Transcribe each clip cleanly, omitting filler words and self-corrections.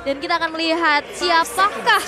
Dan kita akan melihat siapakah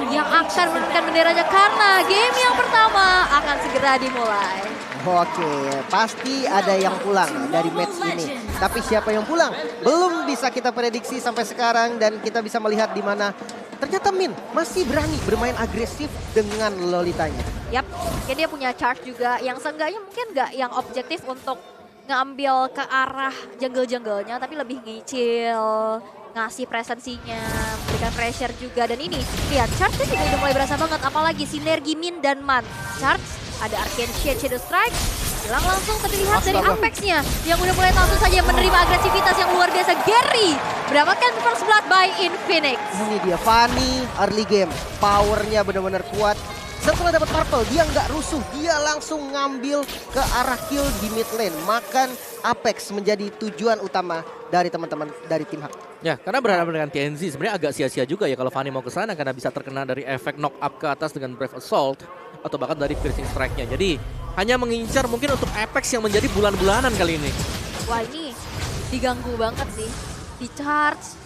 yang akan menurunkan benderanya karena game yang pertama akan segera dimulai. Oke, pasti ada yang pulang dari match ini. Tapi siapa yang pulang? Belum bisa kita prediksi sampai sekarang dan kita bisa melihat di mana ternyata Min masih berani bermain agresif dengan Lolitanya. Yap, mungkin dia punya charge juga yang seenggaknya mungkin nggak yang objektif untuk ngambil ke arah jungle-junglenya, tapi lebih ngicil, ngasih presensinya, berikan pressure juga. Dan ini, lihat charge-nya juga udah mulai berasa banget, apalagi sinergi Min dan Man. Charge, ada Arcane Shade, Shadow Strike, hilang langsung, tapi lihat dari Apex-nya yang udah mulai langsung saja menerima agresivitas yang luar biasa. Gary mendapatkan first blood by Infinix. Ini dia Fanny early game, powernya benar-benar kuat. Setelah dapat purple, dia nggak rusuh, dia langsung ngambil ke arah kill di mid lane. Makan Apex menjadi tujuan utama dari teman-teman dari tim Hak. Ya, karena berhadapan dengan TNZ sebenarnya agak sia-sia juga ya kalau Fanny mau ke sana karena bisa terkena dari efek knock up ke atas dengan Brave Assault atau bahkan dari piercing strike-nya. Jadi hanya mengincar mungkin untuk Apex yang menjadi bulan-bulanan kali ini. Wah, ini diganggu banget sih. Di charge,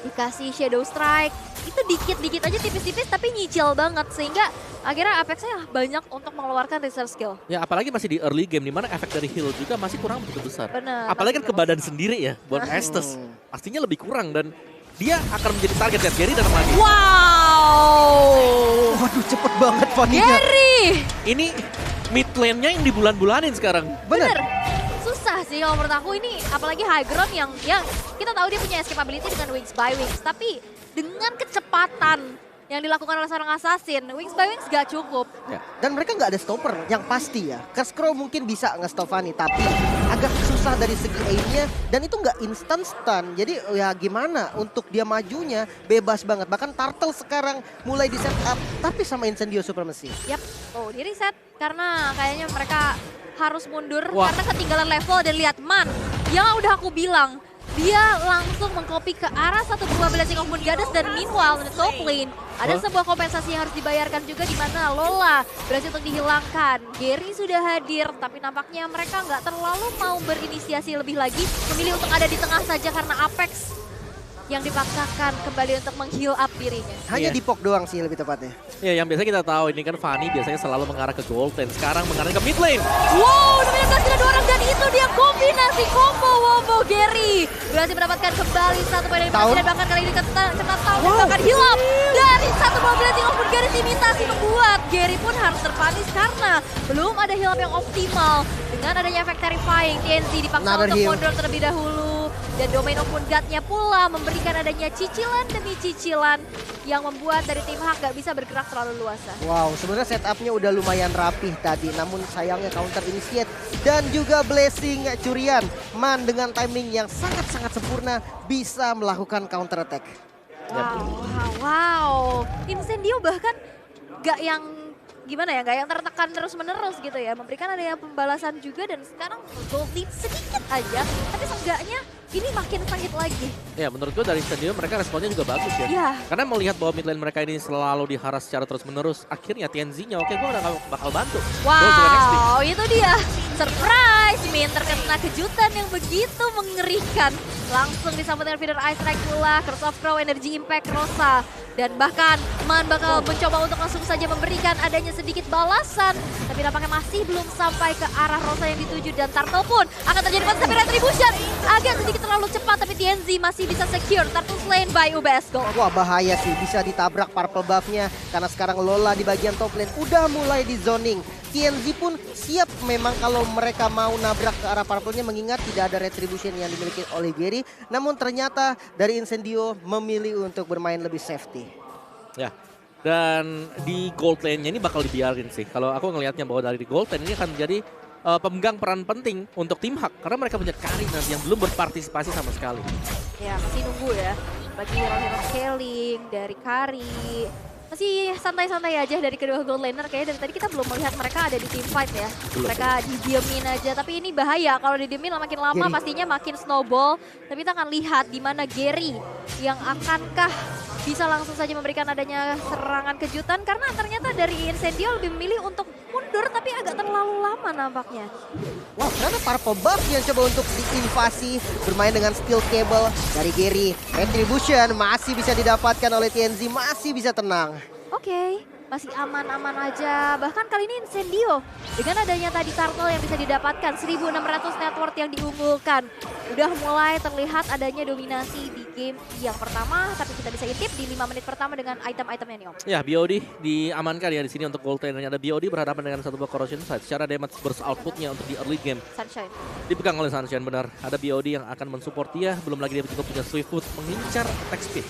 dikasih Shadow Strike, itu dikit-dikit aja tipis-tipis tapi nyicil banget sehingga akhirnya Apex-nya banyak untuk mengeluarkan research skill. Ya apalagi masih di early game dimana efek dari heal juga masih kurang begitu besar. Bener, apalagi kan ke badan sendiri ya buat Estes. Pastinya lebih kurang dan dia akan menjadi target ya. Gary datang lagi. Wow! Waduh, cepet banget Fanny-nya. Gary! Ini mid lane-nya yang dibulan-bulanin sekarang. Bener. Susah sih kalau menurut aku ini, apalagi high ground yang ya kita tahu dia punya escapability dengan Wings by Wings. Tapi dengan kecepatan yang dilakukan oleh seorang assassin, Wings by Wings gak cukup. Ya. Dan mereka nggak ada stopper yang pasti ya. Cashcrow mungkin bisa nge-stop Fanny, tapi agak susah dari segi aimnya dan itu nggak instant stun. Jadi ya gimana untuk dia majunya bebas banget. Bahkan Turtle sekarang mulai di set up, tapi sama Incendio Supremacy. Yap, oh di reset karena kayaknya mereka harus mundur. Wah. Karena ketinggalan level dan lihat Man yang udah aku bilang. Dia langsung mengcopy ke arah satu buah Blessing of Moon Goddess dan meanwhile di top lane ada sebuah kompensasi yang harus dibayarkan juga di mana Lola berhasil untuk dihilangkan. Gary sudah hadir tapi nampaknya mereka nggak terlalu mau berinisiasi lebih lagi, memilih untuk ada di tengah saja karena Apex yang dipaksakan kembali untuk meng-heal up dirinya. Hanya Iya. di POK doang sih lebih tepatnya. Ya yang biasa kita tahu ini kan Fanny biasanya selalu mengarah ke gold lane. Sekarang mengarah ke mid lane. Wow, dominasi dengan 2 orang dan itu dia kombinasi combo wombo Gary. Berhasil mendapatkan kembali satu poin dari Tahun. dan bahkan kali ini kena tahu dan bahkan hilap. Dari satu buah Blessing of Moon Goddess imitasi membuat Gary pun harus terpanis karena belum ada hilap yang optimal. Dengan adanya efek terrifying, TNZ dipaksa Another untuk heal. mundur terlebih dahulu. Dan domain of Moon God-nya pula memberikan adanya cicilan demi cicilan yang membuat dari tim Hak gak bisa bergerak terlalu luasa. Wow, sebenarnya setupnya udah lumayan rapih tadi, namun sayangnya counter initiate dan juga blessing curian. Man dengan timing yang sangat-sangat sempurna bisa melakukan counter attack. Wow. Incendio bahkan gak yang gimana ya, gak yang tertekan terus-menerus gitu ya. Memberikan adanya pembalasan juga dan sekarang gold lead sedikit aja. Tapi seenggaknya ini makin sakit lagi. Ya menurut gue dari Incendio mereka responnya juga bagus ya. Iya. Karena melihat bahwa mid lane mereka ini selalu diharas secara terus-menerus. Akhirnya TNZ-nya oke gue udah bakal bantu. Gold to the next team. Wow, itu dia. Surprise, Min terkena kejutan yang begitu mengerikan. Langsung disambut dengan feeder Ice Strike pula, Curse of Crow, Energy Impact, Rosa. Dan bahkan Man bakal mencoba untuk langsung saja memberikan adanya sedikit balasan. Tapi nampaknya masih belum sampai ke arah Rosa yang dituju. Dan Turtle pun akan terjadi konsep retribution. Agak sedikit terlalu cepat tapi TNZ masih bisa secure. Turtle slain by UBS Gold. Wah bahaya sih, bisa ditabrak purple buff-nya karena sekarang Lola di bagian top lane udah mulai di zoning. TNZ pun siap memang kalau mereka mau nabrak ke arah purple-nya mengingat tidak ada retribution yang dimiliki oleh Gary. Namun ternyata dari Incendio memilih untuk bermain lebih safety. Ya. Dan di gold lane-nya ini bakal dibiarin sih. Kalau aku ngelihatnya bahwa dari gold lane ini akan menjadi pemegang peran penting untuk tim Hak. Karena mereka punya Kari nanti yang belum berpartisipasi sama sekali. Ya masih nunggu ya. Bagi hero-hero scaling dari Kari. Masih santai-santai aja dari kedua gold laner kayaknya dari tadi kita belum melihat mereka ada di team fight ya. Belum. Mereka didiemin aja tapi ini bahaya kalau didiemin makin lama Gary. pastinya makin snowball. Tapi kita akan lihat di mana Gary yang akankah bisa langsung saja memberikan adanya serangan kejutan karena ternyata dari Incendio lebih memilih untuk mundur tapi agak terlalu lama nampaknya. Wah, ternyata Purple Buff yang coba untuk diinvasi bermain dengan steel cable dari Gary. Retribution masih bisa didapatkan oleh TNZ, masih bisa tenang. Oke, masih aman-aman aja. Bahkan kali ini Incendio dengan adanya tadi turtle yang bisa didapatkan 1600 net worth yang diunggulkan. Udah mulai terlihat adanya dominasi di game yang pertama, tapi kita bisa intip di 5 menit pertama dengan item-itemnya nih Om. Ya, BOD diamankan ya di sini untuk gold lanernya. Ada BOD berhadapan dengan satu buah corrosion sight. Secara damage burst outputnya untuk di early game Sunshine. dipegang oleh Sunshine, benar. Ada BOD yang akan mensupport dia, belum lagi dia juga punya Swiftfoot mengincar attack speed.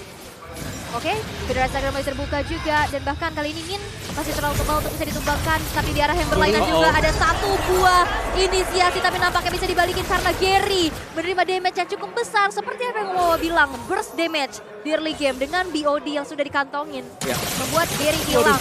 Oke, Federasi Instagram masih terbuka juga dan bahkan kali ini Min masih terlalu tebal untuk bisa ditumbangkan, tapi di arah yang berlainan juga ada satu buah inisiasi tapi nampaknya bisa dibalikin karena Gary menerima damage yang cukup besar seperti apa yang mau bilang, burst damage di early game dengan BOD yang sudah dikantongin membuat Gary hilang.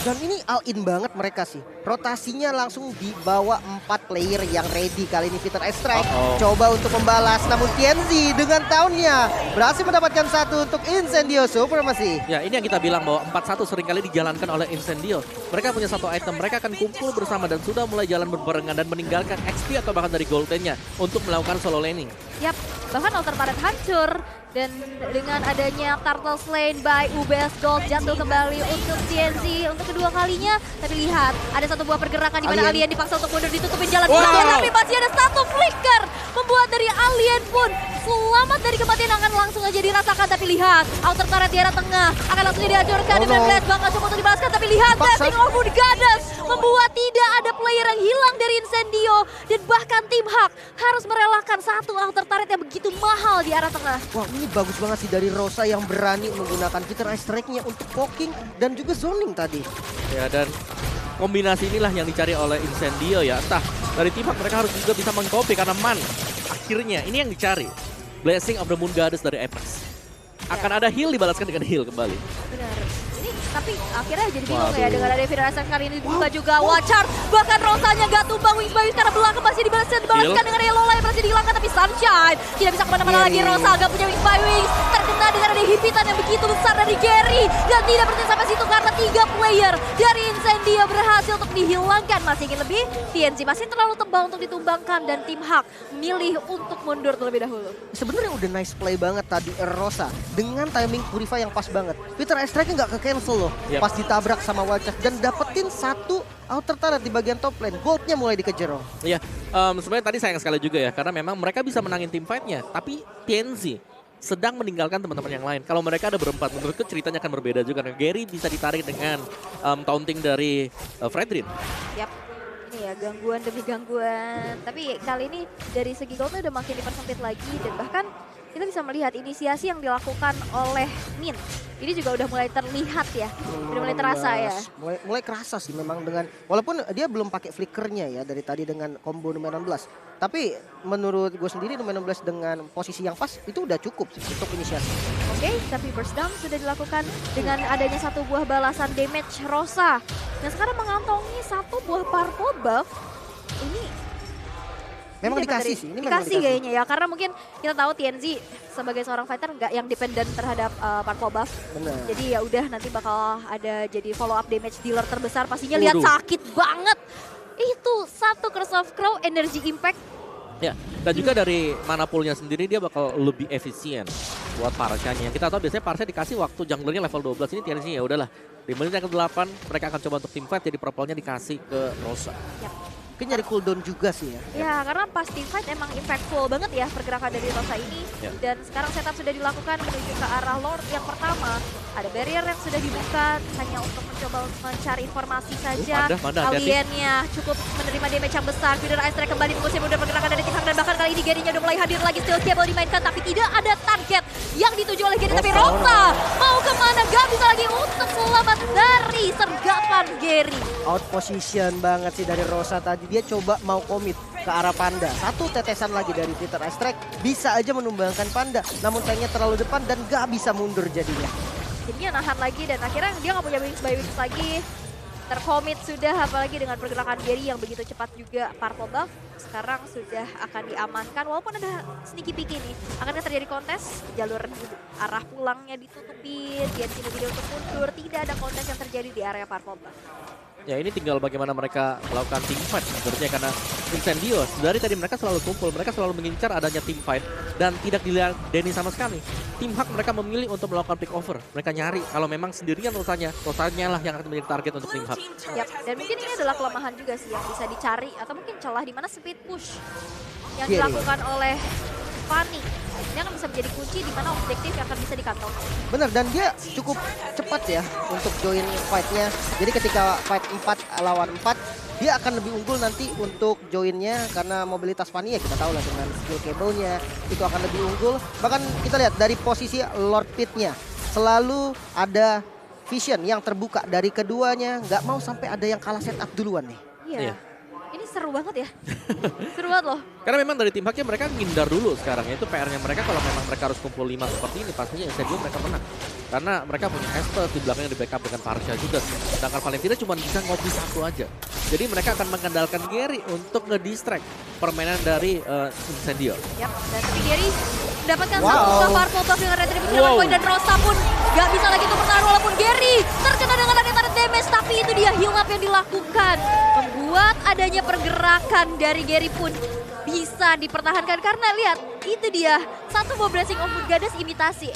Dan ini all in banget mereka sih. Rotasinya langsung dibawa 4 player yang ready. Kali ini Peter Strike coba untuk membalas, namun TNZ dengan tahunnya berhasil mendapatkan satu untuk Incendio Supremacy. Ya, ini yang kita bilang bahwa 4-1 seringkali dijalankan oleh Incendio. Mereka punya satu item, mereka akan kumpul bersama dan sudah mulai jalan berbarengan dan meninggalkan XP atau bahkan dari gold lane-nya untuk melakukan solo laning. Yap, bahkan altar turret hancur dan dengan adanya Turtle Slain by UBS Gold jatuh kembali untuk TNZ untuk kedua kalinya. Tapi lihat, ada satu buah pergerakan di mana Alien dipaksa untuk mundur, ditutupin jalan tapi masih ada satu flicker membuat dari Alien pun selamat dari kematian akan langsung aja dirasakan. Tapi lihat, outer turret di arah tengah akan langsung dihancurkan dengan Blade bakal coba untuk dibalaskan. Tapi lihat, Blessing of Moon Goddess membuat tidak ada player yang hilang dari Incendio dan bahkan tim Hak harus merelakan satu outer turret yang begitu mahal di arah tengah. Wah, ini bagus banget sih dari Rosa yang berani menggunakan Peter Strike-nya untuk poking dan juga zoning tadi. Ya, dan kombinasi inilah yang dicari oleh Incendio ya. Entah dari tim Hak mereka harus juga bisa mengcopy karena Man akhirnya ini yang dicari. Blessing of the Moon Goddess dari Apex. Akan ada heal dibalaskan dengan heal kembali. Benar. Ini tapi akhirnya jadi bingung ya dengan ada Federasi kali ini dibuka juga Watchard. Bahkan Rosanya gak tumbang Wings by Wings karena belakang masih dibalaskan dengan Yellow yang masih dihilangkan. Tapi Sunshine tidak bisa kemana-mana lagi. Rosa gak punya Wings by Wings. Terkena dengan ada himpitan yang begitu besar dari Gary. Dan tidak berhenti sampai situ karena 3 player dari Incendio berhasil untuk dihilangkan. Masih ingin lebih, TNZ masih terlalu tebal untuk ditumbangkan dan tim Hak milih untuk mundur terlebih dahulu. Sebenarnya udah nice play banget tadi Rosa dengan timing Purify yang pas banget. Peter Strike nggak ke-cancel loh pas ditabrak sama Wildcard dan dapetin satu outer turret di bagian top lane. Goldnya mulai dikejar. Iya, sebenarnya tadi sayang sekali juga ya karena memang mereka bisa menangin tim fight-nya, tapi TNZ sedang meninggalkan teman-teman yang lain. Kalau mereka ada berempat, menurutku ceritanya akan berbeda juga. Gary bisa ditarik dengan taunting dari Fredrin. Yap. Ini ya gangguan demi gangguan. Tapi kali ini dari segi goldnya udah makin dipersempit lagi dan bahkan kita bisa melihat inisiasi yang dilakukan oleh Min. Ini juga udah mulai terlihat ya, udah mulai terasa ya. Mulai kerasa sih memang dengan, walaupun dia belum pakai flickernya ya dari tadi dengan combo nomor 16. Tapi menurut gue sendiri nomor 16 dengan posisi yang pas itu udah cukup sih untuk inisiasi. Oke, tapi burst down sudah dilakukan dengan adanya satu buah balasan damage Rosa. Dan sekarang mengantongi satu buah purple buff. Ini memang dikasih sih, ini dikasih kayaknya ya, karena mungkin kita tahu TNZ sebagai seorang fighter nggak yang dependent terhadap purple buff. Bener. Jadi ya udah nanti bakal ada jadi follow up damage dealer terbesar pastinya. Lihat sakit banget. Itu satu Curse of Crow energy impact. Ya, dan juga dari mana poolnya sendiri dia bakal lebih efisien buat Parshanya. Kita tahu biasanya Parsha dikasih waktu junglernya level 12, ini TNZ ya udahlah. Di menit yang ke-8 mereka akan coba untuk team fight, jadi purple-nya dikasih ke Rosa. Yap. Mungkin nyari cooldown juga sih ya. Ya, karena pas team fight emang impactful banget ya pergerakan dari Rosa ini. Dan sekarang setup sudah dilakukan menuju ke arah Lord yang pertama. Ada barrier yang sudah dibuka hanya untuk mencoba mencari informasi saja. Aliennya cukup menerima damage yang besar. Feeder Ice Strike kembali mengusir mundur pergerakan dari tim Hak dan bahkan kali ini Gary-nya udah mulai hadir lagi. Steel Cable dimainkan tapi tidak ada target yang dituju oleh Gary. Tapi Rosa mau kemana? Gak bisa lagi untuk selamat dari sergapan Gary. Out position banget sih dari Rosa tadi. Dia coba mau komit ke arah Panda. Satu tetesan lagi dari Peter Strike bisa aja menumbangkan Panda. Namun tanknya terlalu depan dan gak bisa mundur jadinya. Jadinya nahan lagi dan akhirnya dia nggak punya Wings by Wings lagi. Terkomit sudah apalagi dengan pergerakan Gary yang begitu cepat juga purple buff. sekarang sudah akan diamankan. Walaupun ada sneaky peek ini, akan terjadi kontes, jalur arah pulangnya ditutupin, TNC memilih untuk mundur, tidak ada kontes yang terjadi di area Purple Buff. Ya ini tinggal bagaimana mereka melakukan team fight sebenarnya, karena Incendio dari tadi mereka selalu kumpul, mereka selalu mengincar adanya team fight dan tidak diladeni sama sekali. Tim Hak mereka memilih untuk melakukan pick over, mereka nyari kalau memang sendirian Rosanya lah yang akan menjadi target untuk tim Hak. Yap, dan mungkin ini adalah kelemahan juga sih yang bisa dicari atau mungkin celah di mana speed push yang dilakukan oleh Fanny. Ini akan bisa menjadi kunci di mana objektif yang akan bisa dikantong. Bener, dan dia cukup cepat ya untuk join fight-nya. Jadi ketika fight 4 lawan 4, dia akan lebih unggul nanti untuk joinnya karena mobilitas Fanny ya kita tahu lah dengan skill cable-nya itu akan lebih unggul. Bahkan kita lihat dari posisi Lord Pit-nya selalu ada vision yang terbuka dari keduanya, nggak mau sampai ada yang kalah setup duluan nih. Iya. Ini seru banget ya. Seru banget loh. Karena memang dari tim Haknya mereka ngindar dulu sekarang. Itu PR-nya mereka kalau memang mereka harus kumpul 5 seperti ini. Pastinya Incendio mereka menang. Karena mereka punya Estes di belakangnya di backup dengan Parsha juga. Sedangkan Valentina cuma bisa ngopi satu aja. Jadi mereka akan mengandalkan Gary untuk ngedistract permainan dari Incendio. Yap, dan tapi Gary mendapatkan satu ke Purple Buff dengan retribution point dan Rosa pun gak bisa lagi untuk bertahan walaupun Gary terkena dengan adanya damage, tapi itu dia heal up yang dilakukan. Membuat adanya pergerakan dari Gary pun bisa dipertahankan karena lihat itu dia satu Bow Blessing of Moon Goddess imitasi.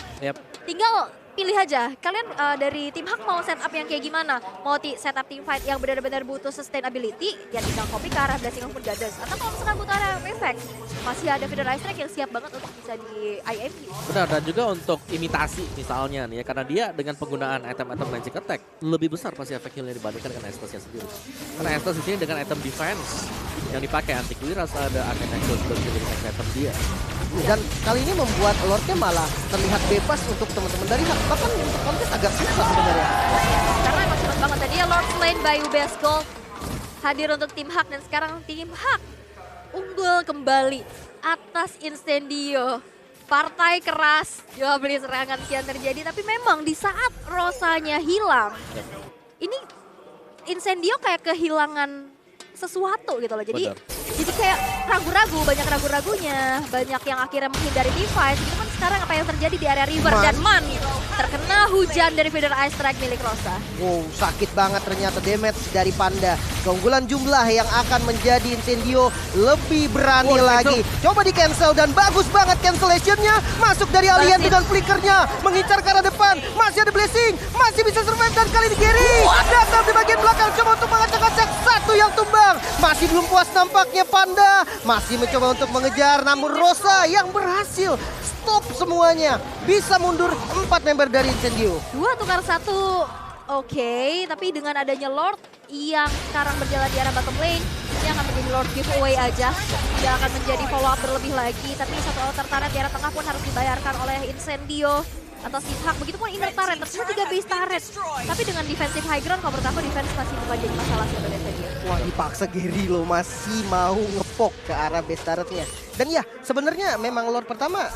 Tinggal pilih aja kalian dari tim Hak mau setup yang kayak gimana, mau setup team fight yang benar-benar butuh sustainability ya tinggal copy ke arah Blessing of Moon Goddess, atau kalau misalkan butuh ada effect masih ada Feather Ice Strike yang siap banget untuk bisa di IMP. Benar, dan juga untuk imitasi misalnya nih ya, karena dia dengan penggunaan item-item magic attack lebih besar pasti efek healnya dibandingkan dengan Estes-nya sendiri. Karena Estes di sini dengan item defense yang dipakai anti-Quiras, ada Arcanexus sebagai next item dia. Dan kali ini membuat Lordnya malah terlihat bebas untuk teman-teman dari Hak. Bahkan untuk kontes agak susah sebenarnya. Karena emang cepet banget tadi ya Lord Slain by UBS Gold hadir untuk tim Hak, dan sekarang tim Hak unggul kembali atas Incendio. Partai keras, jual beli serangan kian terjadi, tapi memang di saat Rosanya hilang, ini Incendio kayak kehilangan sesuatu gitu loh. Jadi kayak ragu-ragu, banyak ragu-ragunya, banyak yang akhirnya menghindari team fight. Gitu kan sekarang apa yang terjadi di area river dan Man terkena hujan dari Feather Ice Strike milik Rosa. Wow, sakit banget ternyata damage dari Panda. Keunggulan jumlah yang akan menjadi Incendio lebih berani lagi. Coba di cancel dan bagus banget cancellationnya. Masuk dari Alien dengan flickernya, mengincar ke arah depan. Masih ada Blessing, masih bisa survive, dan kali ini Gary datang di bagian belakang coba untuk mengacak-acak, satu yang tumbang. Masih belum puas nampaknya Panda, masih mencoba untuk mengejar, namun Rosa yang berhasil stop semuanya. Bisa mundur 4 member dari Incendio. 2 tukar 1, oke. Tapi dengan adanya Lord yang sekarang berjalan di arah bottom lane, ini akan menjadi Lord giveaway aja. Tidak akan menjadi follow up berlebih lagi. Tapi satu outer turret di arah tengah pun harus dibayarkan oleh Incendio atas tim Hak. Begitupun inner turret, tersisa 3 base turret. Tapi dengan defensive high ground, kalau menurut aku defense masih bukan jadi masalah sih untuk Incendio. Wah, dipaksa Gary loh, masih mau ngepok ke arah base turretnya. Dan ya, sebenarnya memang Lord pertama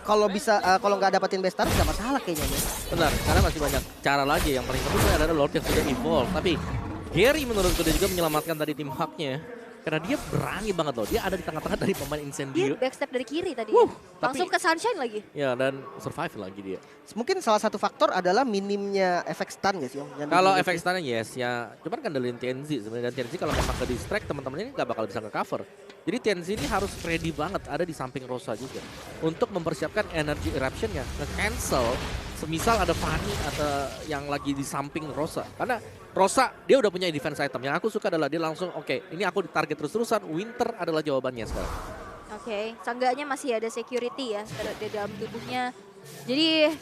kalau bisa kalau nggak dapetin base turret nggak masalah kayaknya. Benar, karena masih banyak cara lagi. Yang paling penting adalah Lord yang sudah evolve. Tapi Gary menurutku dia juga menyelamatkan dari tim Haknya. Karena dia berani banget loh, dia ada di tengah-tengah dari pemain Incendio. Dia backstep dari kiri tadi. Langsung tapi ke Sunshine lagi. Ya, dan survive lagi dia. Mungkin salah satu faktor adalah minimnya efek stun gak sih Om? Kalau efek stunnya yes ya, cuman kan dari TNZ sebenarnya, dan TNZ kalau memang ke distract teman-teman ini nggak bakal bisa nge-cover. Jadi TNZ ini harus ready banget ada di samping Rosa juga untuk mempersiapkan energy eruption-nya, nge-cancel semisal ada Fanny atau yang lagi di samping Rosa. Karena Rosa dia udah punya defense item. Yang aku suka adalah dia langsung oke, ini aku ditarget terus-terusan, Winter adalah jawabannya sekarang. Oke, seenggaknya masih ada security ya di dalam tubuhnya. Jadi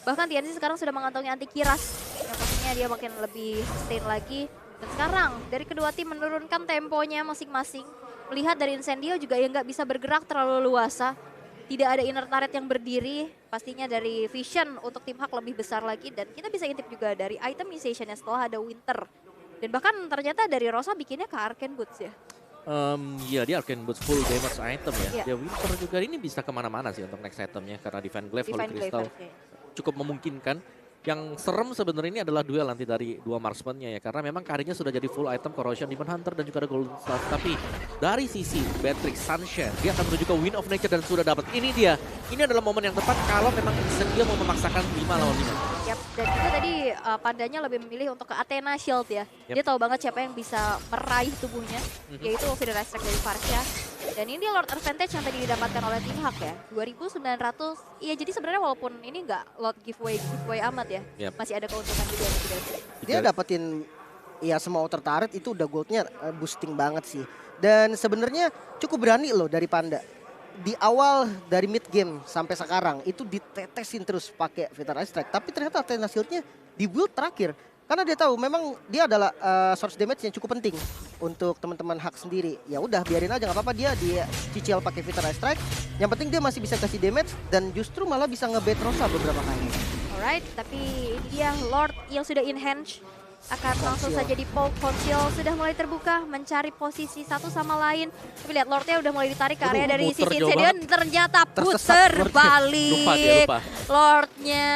bahkan TNC sekarang sudah mengantongi anti Kiras. Yang pastinya dia makin lebih sustain lagi. Dan sekarang dari kedua tim menurunkan temponya masing-masing. Melihat dari Incendio juga yang nggak bisa bergerak terlalu luasa. Tidak ada inner turret yang berdiri. Pastinya dari vision untuk tim Hak lebih besar lagi. Dan kita bisa intip juga dari itemization-nya setelah ada Winter. Dan bahkan ternyata dari Rosa bikinnya ke Arcane Boots ya. Iya, dia Arcane Boots full damage item ya. Iya. Dia Winter juga ini bisa kemana-mana sih untuk next itemnya. Karena Divine Glaive, Holy Divine Crystal Glaive, oke. cukup memungkinkan. Yang serem sebenarnya ini adalah duel nanti dari dua marksman-nya ya. Karena memang karirnya sudah jadi full item Corrosion, Demon Hunter dan juga ada Golden Staff. Tapi dari sisi Beatrix, Sunshine, dia akan menuju ke Wind of Nature dan sudah dapat. Ini dia. Ini adalah momen yang tepat kalau memang dia mau memaksakan 5 lawan 5. Yap, dan juga tadi Pandanya lebih memilih untuk ke Athena Shield ya. Yep. Dia tahu banget siapa yang bisa meraih tubuhnya, yaitu Fidel Strike dari Farsha. Dan ini Lord Advantage yang tadi didapatkan oleh tim Hak ya, 2.900. Iya, jadi sebenarnya walaupun ini nggak Lord giveaway amat ya, Yep. masih ada keuntungan juga nih Fidel. Dia dapetin ya semua outer turret itu udah goldnya boosting banget sih. Dan sebenarnya cukup berani loh dari Panda. Di awal dari mid game sampai sekarang itu ditetesin terus pakai Vital Strike. Tapi ternyata Athena Shield-nya di build terakhir. Karena dia tahu memang dia adalah source damage yang cukup penting untuk teman-teman Hak sendiri. Ya udah biarin aja nggak apa-apa, dia cicil pakai Vital Strike. Yang penting dia masih bisa kasih damage dan justru malah bisa nge-bait Rosa beberapa kali. Alright, tapi ini dia Lord yang sudah in hand akan langsung saja di poke. Conceal sudah mulai terbuka mencari posisi satu sama lain. Tapi lihat Lordnya udah mulai ditarik ke area dari muter sisi jauh Insidian, ternyata puter balik. Lupa dia, lupa. Lordnya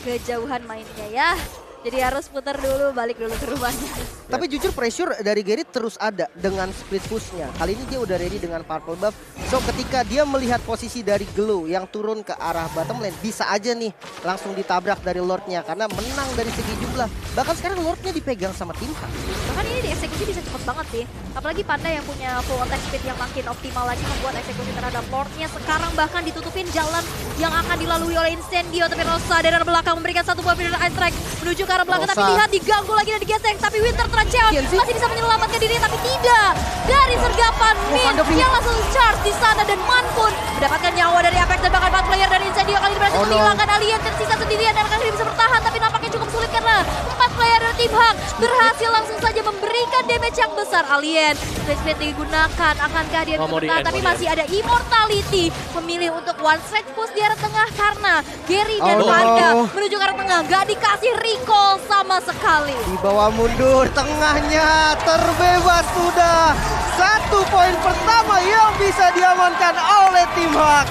kejauhan mainnya ya. Jadi harus putar dulu, balik dulu ke rumahnya. Tapi jujur pressure dari Gary terus ada dengan split push-nya. Kali ini dia udah ready dengan purple buff. So ketika dia melihat posisi dari Glow yang turun ke arah bottom lane, bisa aja nih langsung ditabrak dari Lordnya karena menang dari segi jumlah. Bahkan sekarang Lordnya dipegang sama tim Hak. Bahkan ini dieksekusi bisa cepet banget sih. Apalagi Panda yang punya full attack speed yang makin optimal lagi membuat eksekusi terhadap Lordnya. Sekarang bahkan ditutupin jalan yang akan dilalui oleh Incendio. Tapi Rosa dari arah belakang memberikan satu buah Fidel Strike menuju ke arah belakang. Tapi lihat diganggu lagi dan digesek. Tapi Winter terceot masih bisa menyelamatkan diri. Tapi tidak. Dari sergapan Min yang langsung charge di sana. Dan Man pun mendapatkan nyawa dari Apex. Dan bahkan 4 player dari Incendio kali ini berhasil menghilangkan Alien. Tersisa sendirian dan akan bisa bertahan. Tapi nampaknya cukup sulit karena 4 player dari tim Hak berhasil langsung saja memberikan damage yang besar. Alien Split digunakan, akankah dia bisa bertahan? Tapi masih ada Immortality memilih untuk one strike push di arah tengah karena Gary dan Panda menuju ke arah tengah. Gak dikasih recall sama sekali. Dibawa mundur, tengahnya terbebas sudah. 1 poin pertama yang bisa diamankan oleh tim Hak.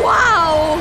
Wow.